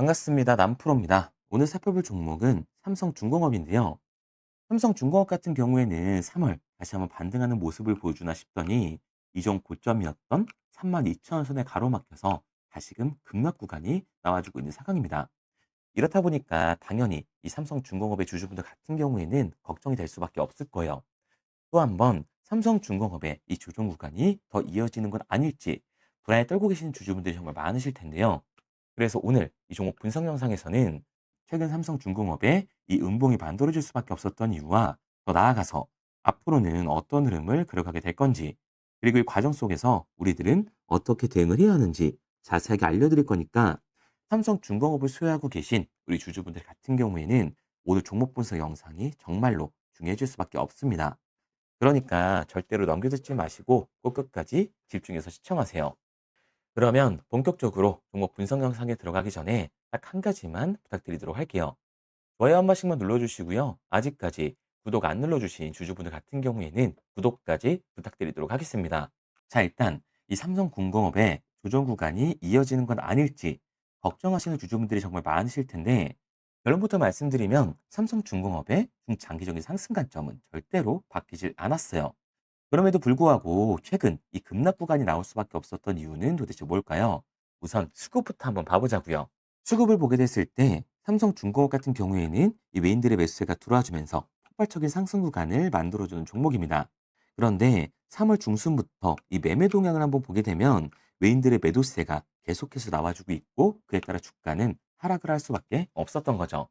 반갑습니다. 남프로입니다. 오늘 살펴볼 종목은 삼성중공업인데요. 삼성중공업 같은 경우에는 3월 다시 한번 반등하는 모습을 보여주나 싶더니 이전 고점이었던 32,000원 선에 가로막혀서 다시금 급락 구간이 나와주고 있는 상황입니다. 이렇다 보니까 당연히 이 삼성중공업의 주주분들 같은 경우에는 걱정이 될 수밖에 없을 거예요. 또 한 번 삼성중공업의 이 조정 구간이 더 이어지는 건 아닐지 불안에 떨고 계시는 주주분들이 정말 많으실 텐데요. 그래서 오늘 이 종목 분석 영상에서는 최근 삼성중공업의 이 음봉이 만들어질 수밖에 없었던 이유와 더 나아가서 앞으로는 어떤 흐름을 그려가게 될 건지, 그리고 이 과정 속에서 우리들은 어떻게 대응을 해야 하는지 자세하게 알려드릴 거니까 삼성중공업을 소유하고 계신 우리 주주분들 같은 경우에는 오늘 종목 분석 영상이 정말로 중요해질 수밖에 없습니다. 그러니까 절대로 넘겨듣지 마시고 꼭 끝까지 집중해서 시청하세요. 그러면 본격적으로 종목 분석 영상에 들어가기 전에 딱 한 가지만 부탁드리도록 할게요. 좋아요 한 번씩만 눌러주시고요. 아직까지 구독 안 눌러주신 주주분들 같은 경우에는 구독까지 부탁드리도록 하겠습니다. 자, 일단 이 삼성중공업의 조정 구간이 이어지는 건 아닐지 걱정하시는 주주분들이 정말 많으실 텐데, 결론부터 말씀드리면 삼성중공업의 중장기적인 상승 관점은 절대로 바뀌질 않았어요. 그럼에도 불구하고 최근 이 급락 구간이 나올 수밖에 없었던 이유는 도대체 뭘까요? 우선 수급부터 한번 봐보자고요. 수급을 보게 됐을 때 삼성중공업 같은 경우에는 이 외인들의 매수세가 들어와주면서 폭발적인 상승 구간을 만들어주는 종목입니다. 그런데 3월 중순부터 이 매매 동향을 한번 보게 되면 외인들의 매도세가 계속해서 나와주고 있고, 그에 따라 주가는 하락을 할 수밖에 없었던 거죠.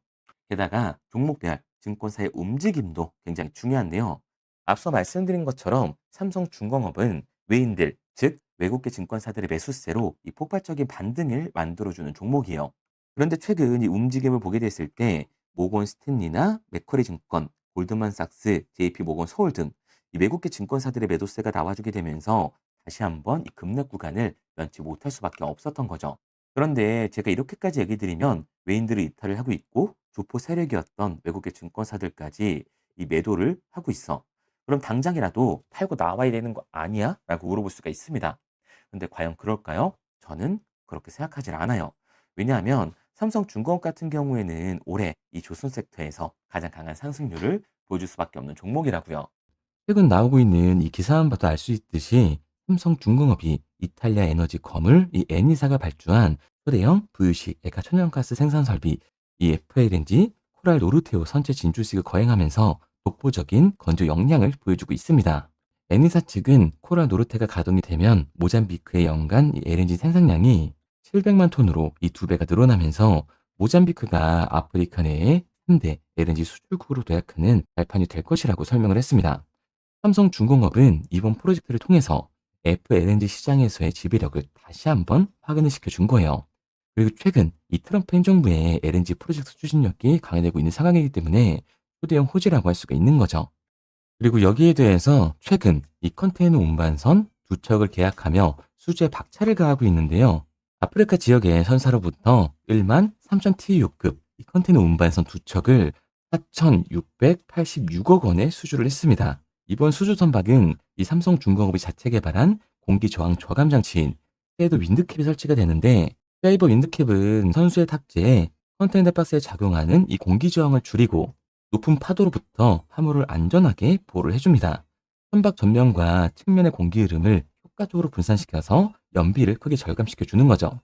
게다가 종목별 증권사의 움직임도 굉장히 중요한데요. 앞서 말씀드린 것처럼 삼성중공업은 외인들, 즉 외국계 증권사들의 매수세로 이 폭발적인 반등을 만들어주는 종목이에요. 그런데 최근 이 움직임을 보게 됐을 때 모건 스탠리나 맥쿼리 증권, 골드만삭스, JP 모건 서울 등 이 외국계 증권사들의 매도세가 나와주게 되면서 다시 한번 이 급락 구간을 면치 못할 수밖에 없었던 거죠. 그런데 제가 이렇게까지 얘기 드리면 외인들이 이탈을 하고 있고 조포 세력이었던 외국계 증권사들까지 이 매도를 하고 있어. 그럼 당장이라도 팔고 나와야 되는 거 아니야? 라고 물어볼 수가 있습니다. 근데 과연 그럴까요? 저는 그렇게 생각하지 않아요. 왜냐하면 삼성중공업 같은 경우에는 올해 이 조선 섹터에서 가장 강한 상승률을 보여줄 수밖에 없는 종목이라고요. 최근 나오고 있는 이 기사만 봐도 알 수 있듯이 삼성중공업이 이탈리아 에너지 거물 이 에니사가 발주한 초대형 VUC 액화 천연가스 생산 설비 이 FLNG 코랄 노르테오 선체 진출식을 거행하면서 독보적인 건조 역량을 보여주고 있습니다. 에니사 측은 코랄 노르테가 가동이 되면 모잠비크의 연간 이 LNG 생산량이 700만 톤으로 이 2배가 늘어나면서 모잠비크가 아프리카 내의 3대 LNG 수출국으로 도약하는 발판이 될 것이라고 설명을 했습니다. 삼성중공업은 이번 프로젝트를 통해서 FLNG 시장에서의 지배력을 다시 한번 확인을 시켜준 거예요. 그리고 최근 이 트럼프 행정부의 LNG 프로젝트 추진력이 강화되고 있는 상황이기 때문에 초대형 호재라고 할 수가 있는 거죠. 그리고 여기에 대해서 최근 이 컨테이너 운반선 두 척을 계약하며 수주에 박차를 가하고 있는데요. 아프리카 지역의 선사로부터 1만 3천 TEU급 이 컨테이너 운반선 두 척을 4,686억 원에 수주를 했습니다. 이번 수주 선박은 이 삼성중공업이 자체 개발한 공기 저항 저감 장치인 페이더 윈드캡이 설치가 되는데, 페이버 윈드캡은 선수의 탑재에 컨테이너 박스에 작용하는 이 공기 저항을 줄이고 높은 파도로부터 화물을 안전하게 보호를 해줍니다. 선박 전면과 측면의 공기 흐름을 효과적으로 분산시켜서 연비를 크게 절감시켜 주는 거죠.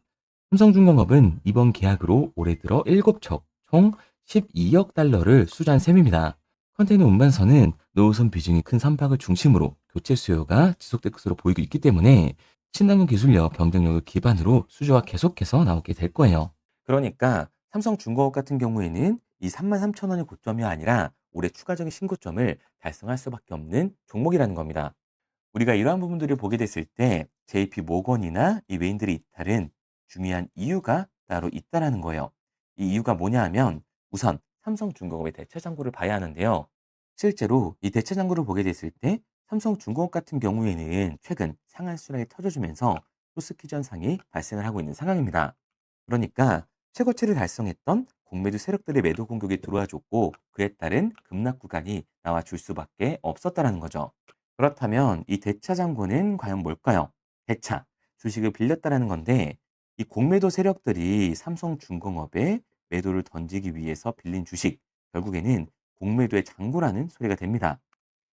삼성중공업은 이번 계약으로 올해 들어 7척 총 12억 달러를 수주한 셈입니다. 컨테이너 운반선은 노후선 비중이 큰 선박을 중심으로 교체 수요가 지속될 것으로 보이고 있기 때문에 친환경 기술력, 경쟁력을 기반으로 수주가 계속해서 나오게 될 거예요. 그러니까 삼성중공업 같은 경우에는 이 33,000원이 고점이 아니라 올해 추가적인 신고점을 달성할 수밖에 없는 종목이라는 겁니다. 우리가 이러한 부분들을 보게 됐을 때 JP 모건이나 이 외인들의 이탈은 중요한 이유가 따로 있다라는 거예요. 이 이유가 뭐냐 하면 우선 삼성중공업의 대체 잔고를 봐야 하는데요. 실제로 이 대체 잔고를 보게 됐을 때 삼성중공업 같은 경우에는 최근 상한 수량이 터져주면서 코스피 현상이 발생을 하고 있는 상황입니다. 그러니까 최고치를 달성했던 공매도 세력들의 매도 공격이 들어와 줬고, 그에 따른 급락 구간이 나와 줄 수밖에 없었다라는 거죠. 그렇다면 이 대차 잔고는 과연 뭘까요? 대차, 주식을 빌렸다라는 건데 이 공매도 세력들이 삼성중공업에 매도를 던지기 위해서 빌린 주식, 결국에는 공매도의 장고라는 소리가 됩니다.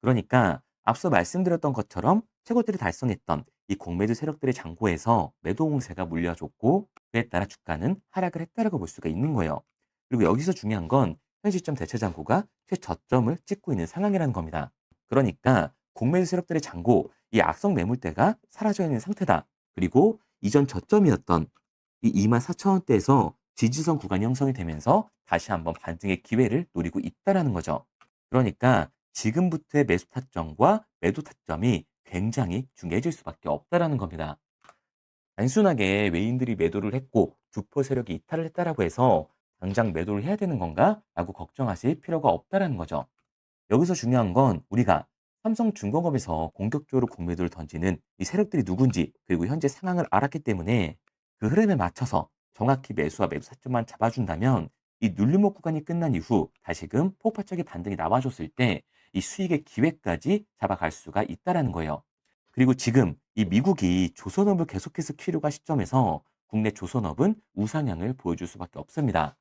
그러니까 앞서 말씀드렸던 것처럼 최고들이 달성했던 이 공매도 세력들의 장고에서 매도 공세가 물려줬고, 그에 따라 주가는 하락을 했다라고 볼 수가 있는 거예요. 그리고 여기서 중요한 건 현 시점 대체 장고가 최저점을 찍고 있는 상황이라는 겁니다. 그러니까 공매도 세력들의 장고, 이 악성 매물대가 사라져 있는 상태다. 그리고 이전 저점이었던 이 24,000원대에서 지지선 구간이 형성이 되면서 다시 한번 반등의 기회를 노리고 있다라는 거죠. 그러니까 지금부터의 매수 타점과 매도 타점이 굉장히 중요해질 수밖에 없다라는 겁니다. 단순하게 외인들이 매도를 했고 주포 세력이 이탈을 했다라고 해서 당장 매도를 해야 되는 건가? 라고 걱정하실 필요가 없다라는 거죠. 여기서 중요한 건 우리가 삼성중공업에서 본격적으로 공매도를 던지는 이 세력들이 누군지, 그리고 현재 상황을 알았기 때문에 그 흐름에 맞춰서 정확히 매수와 매도 타점만 잡아준다면 이 눌림목 구간이 끝난 이후 다시금 폭발적인 반등이 나와줬을 때 이 수익의 기회까지 잡아갈 수가 있다라는 거예요. 그리고 지금 이 미국이 조선업을 계속해서 키우려고 할 시점에서 국내 조선업은 우상향을 보여줄 수밖에 없습니다.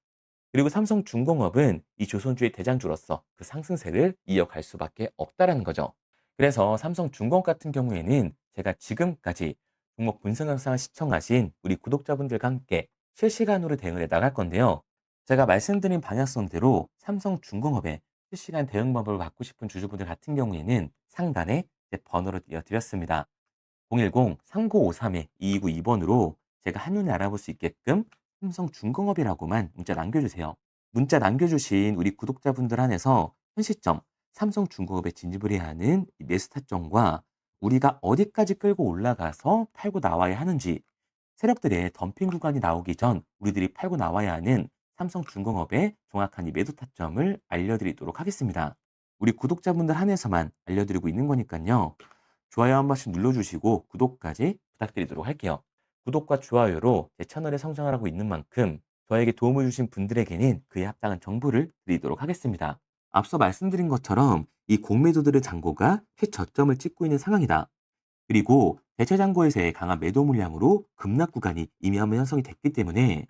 그리고 삼성중공업은 이 조선주의 대장주로서 그 상승세를 이어갈 수밖에 없다라는 거죠. 그래서 삼성중공업 같은 경우에는 제가 지금까지 종목 분석 영상을 시청하신 우리 구독자분들과 함께 실시간으로 대응을 해 나갈 건데요. 제가 말씀드린 방향성대로 삼성중공업의 실시간 대응 방법을 받고 싶은 주주분들 같은 경우에는 상단에 제 번호를 띄워드렸습니다. 010-3953-2292번으로 제가 한눈에 알아볼 수 있게끔 삼성중공업이라고만 문자 남겨주세요. 문자 남겨주신 우리 구독자분들 한해서 현 시점 삼성중공업에 진입을 해야 하는 이 매수 타점과 우리가 어디까지 끌고 올라가서 팔고 나와야 하는지, 세력들의 덤핑 구간이 나오기 전 우리들이 팔고 나와야 하는 삼성중공업의 정확한 이 매도 타점을 알려드리도록 하겠습니다. 우리 구독자분들 한해서만 알려드리고 있는 거니까요. 좋아요 한 번씩 눌러주시고 구독까지 부탁드리도록 할게요. 구독과 좋아요로 제 채널의 성장을 하고 있는 만큼 저에게 도움을 주신 분들에게는 그에 합당한 정보를 드리도록 하겠습니다. 앞서 말씀드린 것처럼 이 공매도들의 잔고가 최저점을 찍고 있는 상황이다. 그리고 대체 잔고에서의 강한 매도 물량으로 급락 구간이 이미 한번 형성이 됐기 때문에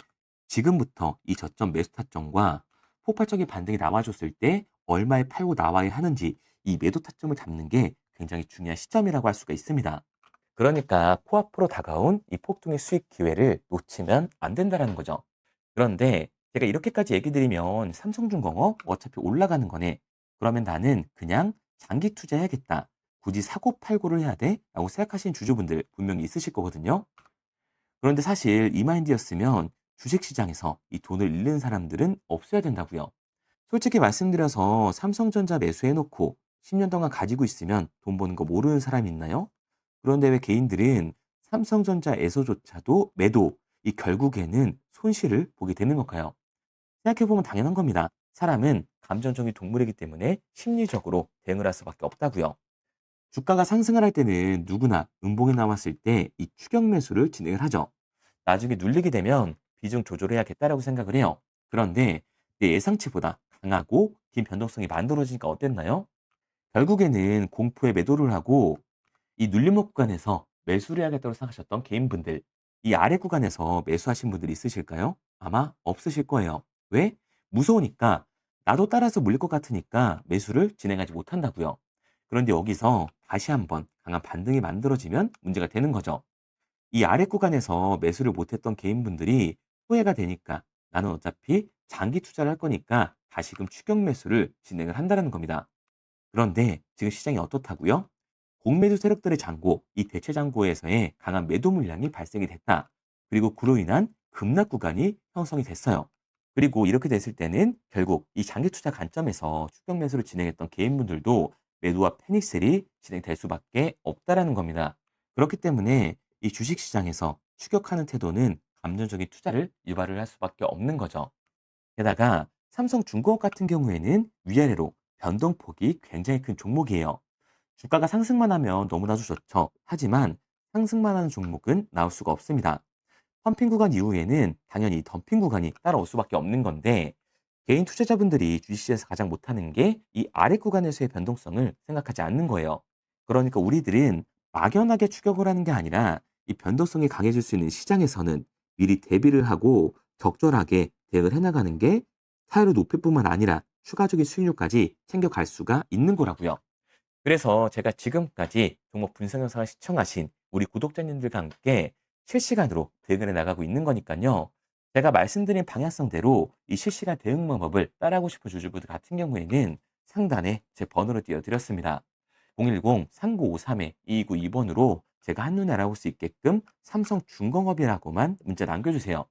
지금부터 이 저점 매수 타점과 폭발적인 반등이 나와줬을 때 얼마에 팔고 나와야 하는지 이 매도 타점을 잡는 게 굉장히 중요한 시점이라고 할 수가 있습니다. 그러니까 코앞으로 다가온 이 폭등의 수익 기회를 놓치면 안 된다는 거죠. 그런데 제가 이렇게까지 얘기 드리면 삼성중공업 어차피 올라가는 거네. 그러면 나는 그냥 장기 투자해야겠다. 굳이 사고 팔고를 해야 돼? 라고 생각하시는 주주분들 분명히 있으실 거거든요. 그런데 사실 이 마인드였으면 주식시장에서 이 돈을 잃는 사람들은 없어야 된다고요. 솔직히 말씀드려서 삼성전자 매수해놓고 10년 동안 가지고 있으면 돈 버는 거 모르는 사람이 있나요? 그런데 왜 개인들은 삼성전자에서조차도 매도, 이 결국에는 손실을 보게 되는 걸까요? 생각해보면 당연한 겁니다. 사람은 감정적인 동물이기 때문에 심리적으로 대응을 할 수밖에 없다고요. 주가가 상승을 할 때는 누구나 음봉이 나왔을 때 이 추격 매수를 진행을 하죠. 나중에 눌리게 되면 비중 조절해야겠다라고 생각을 해요. 그런데 내 예상치보다 강하고 긴 변동성이 만들어지니까 어땠나요? 결국에는 공포에 매도를 하고 이 눌림목 구간에서 매수를 해야겠다고 생각하셨던 개인분들, 이 아래 구간에서 매수하신 분들이 있으실까요? 아마 없으실 거예요. 왜? 무서우니까, 나도 따라서 물릴 것 같으니까 매수를 진행하지 못한다고요. 그런데 여기서 다시 한번 강한 반등이 만들어지면 문제가 되는 거죠. 이 아래 구간에서 매수를 못했던 개인분들이 후회가 되니까 나는 어차피 장기 투자를 할 거니까 다시금 추격 매수를 진행을 한다는 겁니다. 그런데 지금 시장이 어떻다고요? 공매도 세력들의 잔고, 이 대체 잔고에서의 강한 매도 물량이 발생이 됐다. 그리고 그로 인한 급락 구간이 형성이 됐어요. 그리고 이렇게 됐을 때는 결국 이 장기 투자 관점에서 추격 매수를 진행했던 개인분들도 매도와 패닉셀이 진행될 수밖에 없다라는 겁니다. 그렇기 때문에 이 주식 시장에서 추격하는 태도는 감정적인 투자를 유발을 할 수밖에 없는 거죠. 게다가 삼성중공업 같은 경우에는 위아래로 변동폭이 굉장히 큰 종목이에요. 주가가 상승만 하면 너무나도 좋죠. 하지만 상승만 하는 종목은 나올 수가 없습니다. 펌핑 구간 이후에는 당연히 덤핑 구간이 따라올 수밖에 없는 건데, 개인 투자자분들이 주식시장에서 가장 못하는 게 이 아래 구간에서의 변동성을 생각하지 않는 거예요. 그러니까 우리들은 막연하게 추격을 하는 게 아니라 이 변동성이 강해질 수 있는 시장에서는 미리 대비를 하고 적절하게 대응을 해나가는 게 타율을 높일 뿐만 아니라 추가적인 수익률까지 챙겨갈 수가 있는 거라고요. 그래서 제가 지금까지 종목 분석 영상을 시청하신 우리 구독자님들과 함께 실시간으로 대응을 해 나가고 있는 거니까요. 제가 말씀드린 방향성대로 이 실시간 대응 방법을 따라하고 싶은 주주분들 같은 경우에는 상단에 제 번호를 띄워드렸습니다. 010-3953-2292번으로 제가 한눈에 알아볼 수 있게끔 삼성중공업이라고만 문자 남겨주세요.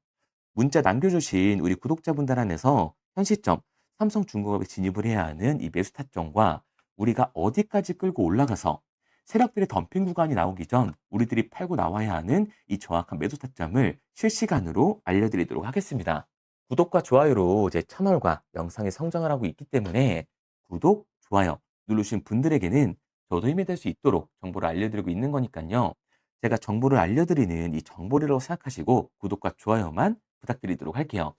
문자 남겨주신 우리 구독자분들 안에서 현 시점 삼성중공업에 진입을 해야 하는 이 매수 타점과 우리가 어디까지 끌고 올라가서 세력들의 덤핑 구간이 나오기 전 우리들이 팔고 나와야 하는 이 정확한 매수 타점을 실시간으로 알려드리도록 하겠습니다. 구독과 좋아요로 제 채널과 영상이 성장을 하고 있기 때문에 구독, 좋아요 누르신 분들에게는 저도 힘이 될 수 있도록 정보를 알려드리고 있는 거니까요. 제가 정보를 알려드리는 이 정보리라고 생각하시고 구독과 좋아요만 부탁드리도록 할게요.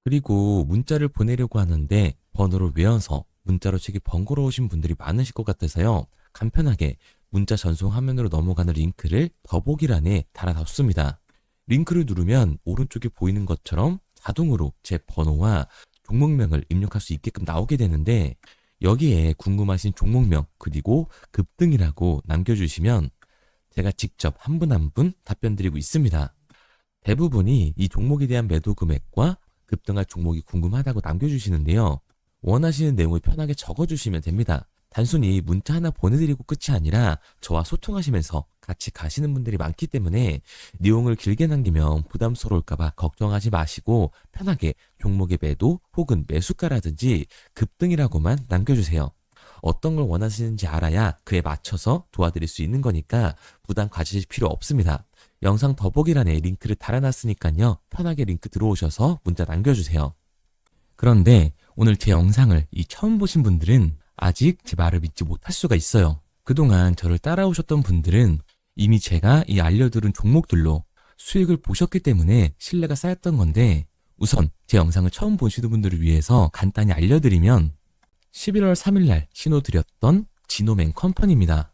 그리고 문자를 보내려고 하는데 번호를 외워서 문자로 치기 번거로우신 분들이 많으실 것 같아서요. 간편하게 문자 전송 화면으로 넘어가는 링크를 더보기란에 달아놨습니다. 링크를 누르면 오른쪽에 보이는 것처럼 자동으로 제 번호와 종목명을 입력할 수 있게끔 나오게 되는데 여기에 궁금하신 종목명 그리고 급등이라고 남겨주시면 제가 직접 한 분 한 분 답변 드리고 있습니다. 대부분이 이 종목에 대한 매도 금액과 급등할 종목이 궁금하다고 남겨주시는데요. 원하시는 내용을 편하게 적어주시면 됩니다. 단순히 문자 하나 보내드리고 끝이 아니라 저와 소통하시면서 같이 가시는 분들이 많기 때문에 내용을 길게 남기면 부담스러울까봐 걱정하지 마시고 편하게 종목의 매도 혹은 매수가라든지 급등이라고만 남겨주세요. 어떤 걸 원하시는지 알아야 그에 맞춰서 도와드릴 수 있는 거니까 부담 가지실 필요 없습니다. 영상 더보기란에 링크를 달아놨으니까요. 편하게 링크 들어오셔서 문자 남겨주세요. 그런데 오늘 제 영상을 처음 보신 분들은 아직 제 말을 믿지 못할 수가 있어요. 그동안 저를 따라오셨던 분들은 이미 제가 이 알려드린 종목들로 수익을 보셨기 때문에 신뢰가 쌓였던 건데 우선 제 영상을 처음 보시는 분들을 위해서 간단히 알려드리면 11월 3일날 신호드렸던 지노맨 컴퍼니입니다.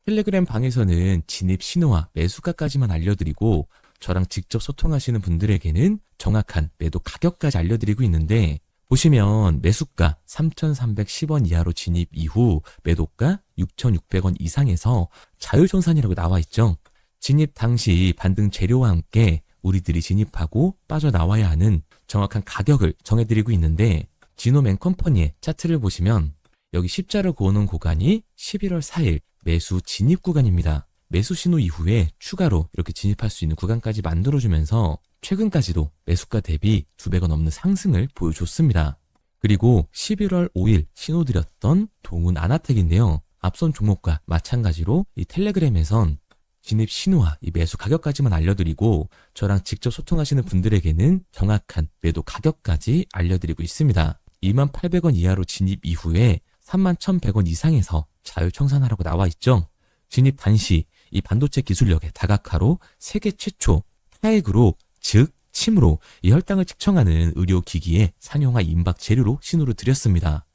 텔레그램 방에서는 진입 신호와 매수가까지만 알려드리고 저랑 직접 소통하시는 분들에게는 정확한 매도 가격까지 알려드리고 있는데 보시면 매수가 3,310원 이하로 진입 이후 매도가 6,600원 이상에서 자율정산이라고 나와 있죠. 진입 당시 반등 재료와 함께 우리들이 진입하고 빠져나와야 하는 정확한 가격을 정해드리고 있는데 지노맨 컴퍼니의 차트를 보시면 여기 십자를 그어놓은 구간이 11월 4일 매수 진입 구간입니다. 매수 신호 이후에 추가로 이렇게 진입할 수 있는 구간까지 만들어주면서 최근까지도 매수가 대비 2배가 넘는 상승을 보여줬습니다. 그리고 11월 5일 신호드렸던 동훈 아나텍인데요. 앞선 종목과 마찬가지로 이 텔레그램에선 진입 신호와 이 매수 가격까지만 알려드리고 저랑 직접 소통하시는 분들에게는 정확한 매도 가격까지 알려드리고 있습니다. 28,000원 이하로 진입 이후에 31,100원 이상에서 자율청산하라고 나와 있죠. 진입 단시 이 반도체 기술력의 다각화로 세계 최초 타액으로 즉 침으로 이 혈당을 측정하는 의료기기의 상용화 임박 재료로 신호를 드렸습니다.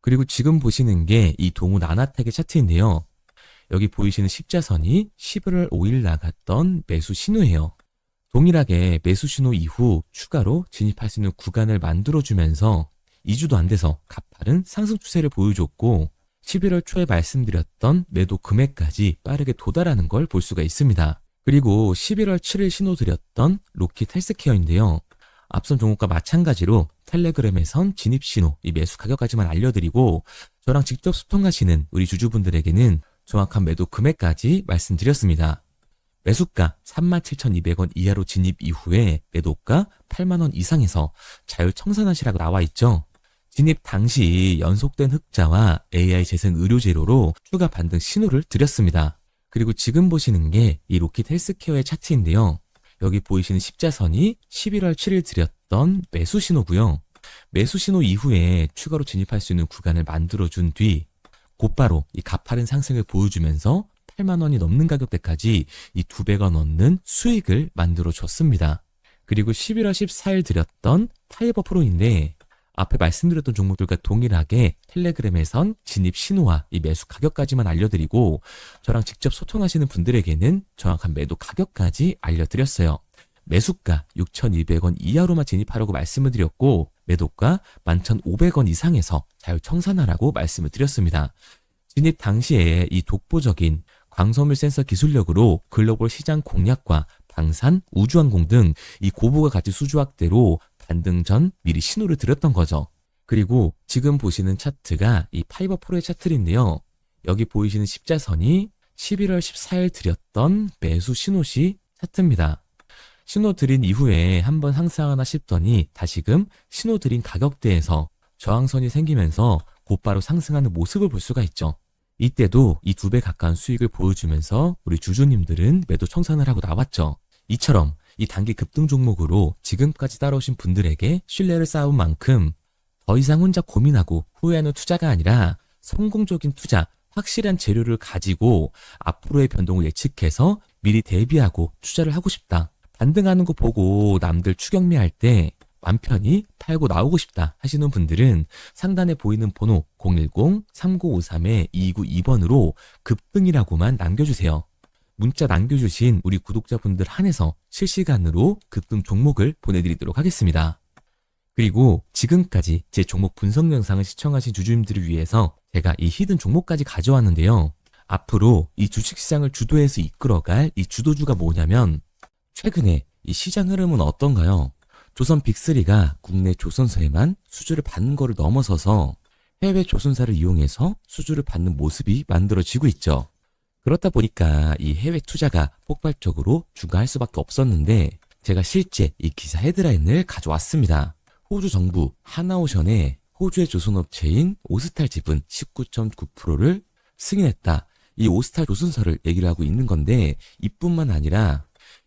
그리고 지금 보시는 게 이 동훈 아나텍의 차트인데요. 여기 보이시는 십자선이 11월 5일 나갔던 매수 신호예요. 동일하게 매수 신호 이후 추가로 진입할 수 있는 구간을 만들어주면서 2주도 안 돼서 가파른 상승 추세를 보여줬고 11월 초에 말씀드렸던 매도 금액까지 빠르게 도달하는 걸 볼 수가 있습니다. 그리고 11월 7일 신호드렸던 로킷 헬스케어인데요. 앞선 종목과 마찬가지로 텔레그램에선 진입 신호, 이 매수 가격까지만 알려드리고 저랑 직접 소통하시는 우리 주주분들에게는 정확한 매도 금액까지 말씀드렸습니다. 매수가 37,200원 이하로 진입 이후에 매도가 8만원 이상에서 자율청산하시라고 나와 있죠. 진입 당시 연속된 흑자와 AI 재생 의료 재료로 추가 반등 신호를 드렸습니다. 그리고 지금 보시는 게 이 로킷 헬스케어의 차트인데요. 여기 보이시는 십자선이 11월 7일 드렸던 매수 신호고요. 매수 신호 이후에 추가로 진입할 수 있는 구간을 만들어준 뒤 곧바로 이 가파른 상승을 보여주면서 8만 원이 넘는 가격대까지 이 2배가 넘는 수익을 만들어줬습니다. 그리고 11월 14일 드렸던 타이버 프로인데 앞에 말씀드렸던 종목들과 동일하게 텔레그램에선 진입 신호와 이 매수 가격까지만 알려드리고 저랑 직접 소통하시는 분들에게는 정확한 매도 가격까지 알려드렸어요. 매수가 6,200원 이하로만 진입하라고 말씀을 드렸고 매도가 11,500원 이상에서 자율청산하라고 말씀을 드렸습니다. 진입 당시에 이 독보적인 광섬유 센서 기술력으로 글로벌 시장 공략과 방산, 우주항공 등 이 고부가 가치 수주 확대로 반등 전 미리 신호를 드렸던 거죠. 그리고 지금 보시는 차트가 이 파이버 프로의 차트인데요. 여기 보이시는 십자선이 11월 14일 드렸던 매수 신호시 차트입니다. 신호 드린 이후에 한번 상승하나 싶더니 다시금 신호 드린 가격대에서 저항선이 생기면서 곧바로 상승하는 모습을 볼 수가 있죠. 이때도 이 2배 가까운 수익을 보여주면서 우리 주주님들은 매도 청산을 하고 나왔죠. 이처럼 이 단기 급등 종목으로 지금까지 따라오신 분들에게 신뢰를 쌓은 만큼 더 이상 혼자 고민하고 후회하는 투자가 아니라 성공적인 투자, 확실한 재료를 가지고 앞으로의 변동을 예측해서 미리 대비하고 투자를 하고 싶다. 반등하는 거 보고 남들 추격매할 때 맘 편히 팔고 나오고 싶다 하시는 분들은 상단에 보이는 번호 010-3953-2292번으로 급등이라고만 남겨주세요. 문자 남겨주신 우리 구독자분들 한해서 실시간으로 급등 종목을 보내드리도록 하겠습니다. 그리고 지금까지 제 종목 분석 영상을 시청하신 주주님들을 위해서 제가 이 히든 종목까지 가져왔는데요. 앞으로 이 주식시장을 주도해서 이끌어갈 이 주도주가 뭐냐면 최근에 이 시장 흐름은 어떤가요? 조선 빅3가 국내 조선사에만 수주를 받는 거를 넘어서서 해외 조선사를 이용해서 수주를 받는 모습이 만들어지고 있죠. 그렇다 보니까 이 해외 투자가 폭발적으로 증가할 수밖에 없었는데 제가 실제 이 기사 헤드라인을 가져왔습니다. 호주 정부 하나오션에 호주의 조선업체인 오스탈 지분 19.9%를 승인했다. 이 오스탈 조선사를 얘기를 하고 있는 건데 이뿐만 아니라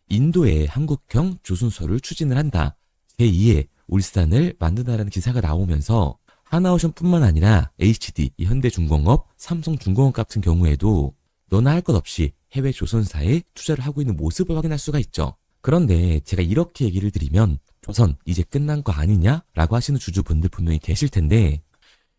인도에 한국형 조선소를 추진을 한다. 제2의 울산을 만든다라는 기사가 나오면서 하나오션뿐만 아니라 HD, 현대중공업, 삼성중공업 같은 경우에도 너나 할 것 없이 해외 조선사에 투자를 하고 있는 모습을 확인할 수가 있죠. 그런데 제가 이렇게 얘기를 드리면 조선 이제 끝난 거 아니냐라고 하시는 주주분들 분명히 계실 텐데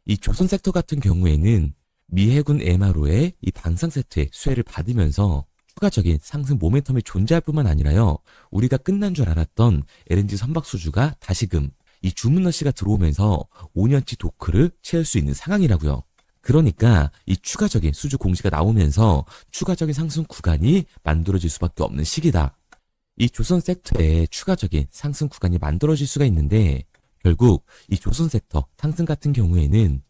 이 조선 섹터 같은 경우에는 미 해군 MRO의 이 방산 세트의 수혜를 받으면서 추가적인 상승 모멘텀이 존재할 뿐만 아니라요. 우리가 끝난 줄 알았던 LNG 선박 수주가 다시금 이 주문러시가 들어오면서 5년치 도크를 채울 수 있는 상황이라고요. 그러니까 이 추가적인 수주 공시가 나오면서 추가적인 상승 구간이 만들어질 수밖에 없는 시기다. 이 조선 섹터에 추가적인 상승 구간이 만들어질 수가 있는데 결국 이 조선 섹터 상승 같은 경우에는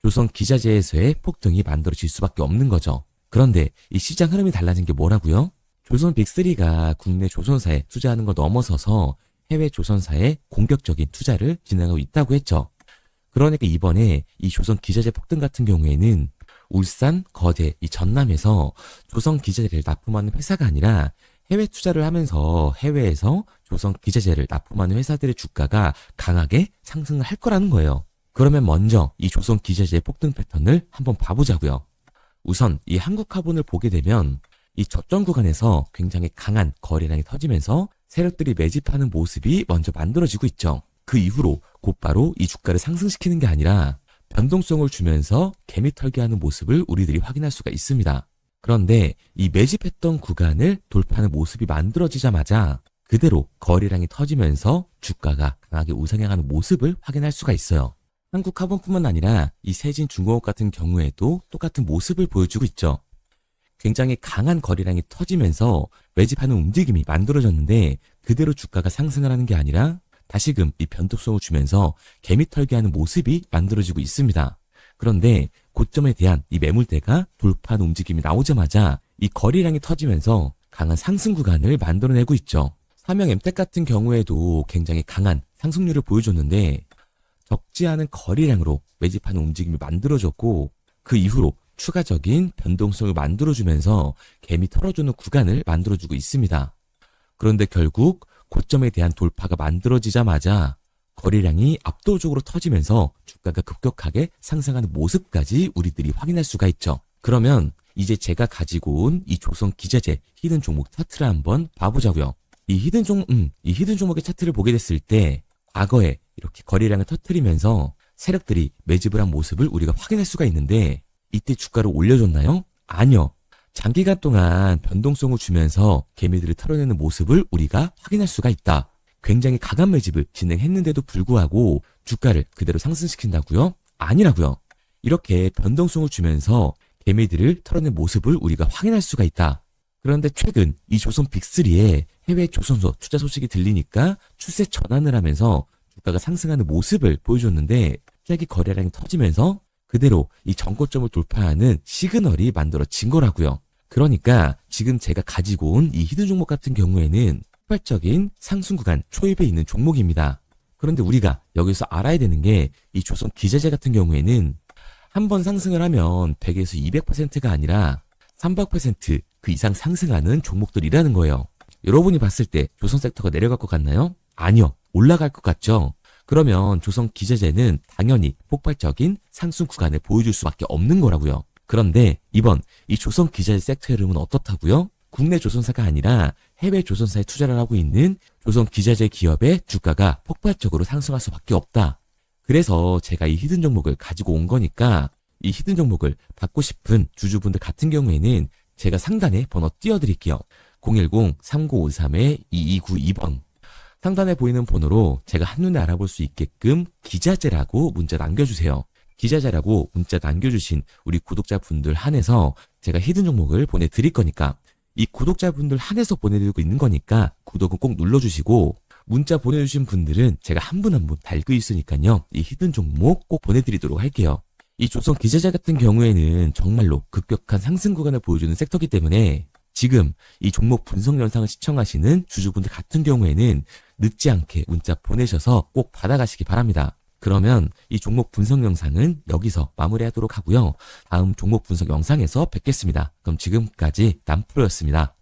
조선 기자재에서의 폭등이 만들어질 수밖에 없는 거죠. 그런데 이 시장 흐름이 달라진 게 뭐라고요? 조선 빅3가 국내 조선사에 투자하는 걸 넘어서서 해외 조선사에 공격적인 투자를 진행하고 있다고 했죠. 그러니까 이번에 이 조선 기자재 폭등 같은 경우에는 울산, 거제, 이 전남에서 조선 기자재를 납품하는 회사가 아니라 해외 투자를 하면서 해외에서 조선 기자재를 납품하는 회사들의 주가가 강하게 상승을 할 거라는 거예요. 그러면 먼저 이 조선 기자재의 폭등 패턴을 한번 봐보자고요. 우선 이 한국화본을 보게 되면 이 저점 구간에서 굉장히 강한 거래량이 터지면서 세력들이 매집하는 모습이 먼저 만들어지고 있죠. 그 이후로 곧바로 이 주가를 상승시키는 게 아니라 변동성을 주면서 개미 털기하는 모습을 우리들이 확인할 수가 있습니다. 그런데 이 매집했던 구간을 돌파하는 모습이 만들어지자마자 그대로 거래량이 터지면서 주가가 강하게 우상향하는 모습을 확인할 수가 있어요. 한국화본뿐만 아니라 이 세진중공업 같은 경우에도 똑같은 모습을 보여주고 있죠. 굉장히 강한 거래량이 터지면서 매집하는 움직임이 만들어졌는데 그대로 주가가 상승을 하는 게 아니라 다시금 이 변동성을 주면서 개미 털기하는 모습이 만들어지고 있습니다. 그런데 고점에 대한 이 매물대가 돌파하는 움직임이 나오자마자 이 거래량이 터지면서 강한 상승 구간을 만들어내고 있죠. 삼형 엠텍 같은 경우에도 굉장히 강한 상승률을 보여줬는데 적지 않은 거래량으로 매집하는 움직임이 만들어졌고 그 이후로 추가적인 변동성을 만들어주면서 개미 털어주는 구간을 만들어주고 있습니다. 그런데 결국 고점에 대한 돌파가 만들어지자마자 거래량이 압도적으로 터지면서 주가가 급격하게 상승하는 모습까지 우리들이 확인할 수가 있죠. 그러면 이제 제가 가지고 온 이 조선 기자재 히든 종목 차트를 한번 봐보자고요. 이 히든 종목의 차트를 보게 됐을 때 과거에 이렇게 거래량을 터뜨리면서 세력들이 매집을 한 모습을 우리가 확인할 수가 있는데 이때 주가를 올려줬나요? 아니요. 장기간 동안 변동성을 주면서 개미들을 털어내는 모습을 우리가 확인할 수가 있다. 굉장히 강한 매집을 진행했는데도 불구하고 주가를 그대로 상승시킨다고요? 아니라고요. 이렇게 변동성을 주면서 개미들을 털어낸 모습을 우리가 확인할 수가 있다. 그런데 최근 이 조선 빅3의 해외 조선소 투자 소식이 들리니까 추세 전환을 하면서 주가가 상승하는 모습을 보여줬는데 갑자기 거래량이 터지면서 그대로 이 정고점을 돌파하는 시그널이 만들어진 거라고요. 그러니까 지금 제가 가지고 온 이 히든 종목 같은 경우에는 폭발적인 상승 구간 초입에 있는 종목입니다. 그런데 우리가 여기서 알아야 되는 게 이 조선 기자재 같은 경우에는 한 번 상승을 하면 100에서 200%가 아니라 300% 그 이상 상승하는 종목들이라는 거예요. 여러분이 봤을 때 조선 섹터가 내려갈 것 같나요? 아니요. 올라갈 것 같죠? 그러면 조선 기자재는 당연히 폭발적인 상승 구간을 보여줄 수밖에 없는 거라고요. 그런데 이번 이 조선 기자재 섹터 흐름은 어떻다고요? 국내 조선사가 아니라 해외 조선사에 투자를 하고 있는 조선 기자재 기업의 주가가 폭발적으로 상승할 수밖에 없다. 그래서 제가 이 히든 종목을 가지고 온 거니까 이 히든 종목을 받고 싶은 주주분들 같은 경우에는 제가 상단에 번호 띄워드릴게요. 010-3953-2292번. 상단에 보이는 번호로 제가 한눈에 알아볼 수 있게끔 기자재라고 문자 남겨주세요. 기자재라고 문자 남겨주신 우리 구독자분들 한해서 제가 히든 종목을 보내드릴 거니까 이 구독자분들 한해서 보내드리고 있는 거니까 구독은 꼭 눌러주시고 문자 보내주신 분들은 제가 한 분 한 분 달고 있으니까요. 이 히든 종목 꼭 보내드리도록 할게요. 이 조선 기자재 같은 경우에는 정말로 급격한 상승 구간을 보여주는 섹터이기 때문에 지금 이 종목 분석 영상을 시청하시는 주주분들 같은 경우에는 늦지 않게 문자 보내셔서 꼭 받아가시기 바랍니다. 그러면 이 종목 분석 영상은 여기서 마무리하도록 하고요. 다음 종목 분석 영상에서 뵙겠습니다. 그럼 지금까지 남프로였습니다.